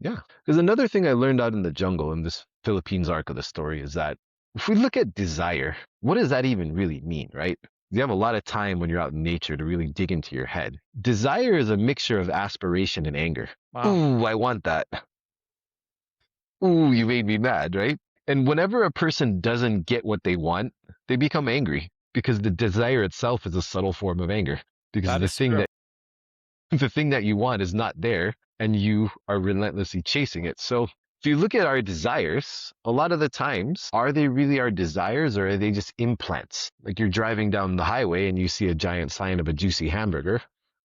Yeah. Because another thing I learned out in the jungle in this Philippines arc of the story is that if we look at desire, what does that even really mean, right? You have a lot of time when you're out in nature to really dig into your head. Desire is a mixture of aspiration and anger. Wow. Ooh, I want that. Ooh, you made me mad, right? And whenever a person doesn't get what they want, they become angry because the desire itself is a subtle form of anger because That is true. the thing that you want is not there and you are relentlessly chasing it. So if you look at our desires, a lot of the times, are they really our desires or are they just implants? Like you're driving down the highway and you see a giant sign of a juicy hamburger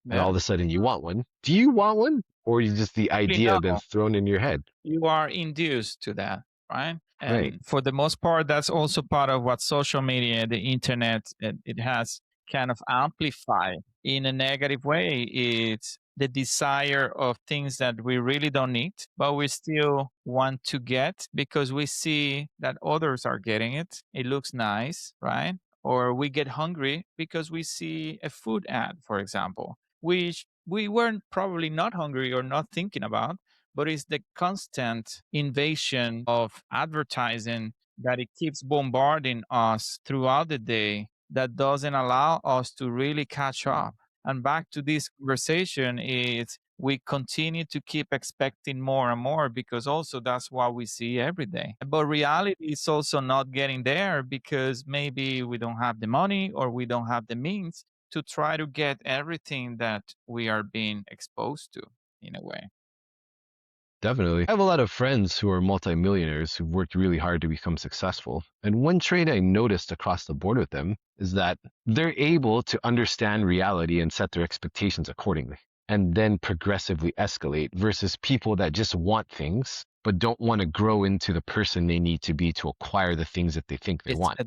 and Yeah. all of a sudden you want one. Do you want one? Or is just the Probably idea been no. thrown in your head? You are induced to that, right? Right. And for the most part, that's also part of what social media, the internet, it has kind of amplified in a negative way. It's the desire of things that we really don't need, but we still want to get because we see that others are getting it. It looks nice, right? Or we get hungry because we see a food ad, for example, which we weren't probably not hungry or not thinking about, but it's the constant invasion of advertising that it keeps bombarding us throughout the day that doesn't allow us to really catch up. And back to this conversation is we continue to keep expecting more and more because also that's what we see every day. But reality is also not getting there because maybe we don't have the money or we don't have the means to try to get everything that we are being exposed to in a way. Definitely. I have a lot of friends who are multimillionaires who've worked really hard to become successful. And one trait I noticed across the board with them is that they're able to understand reality and set their expectations accordingly and then progressively escalate versus people that just want things but don't want to grow into the person they need to be to acquire the things that they think they It's want.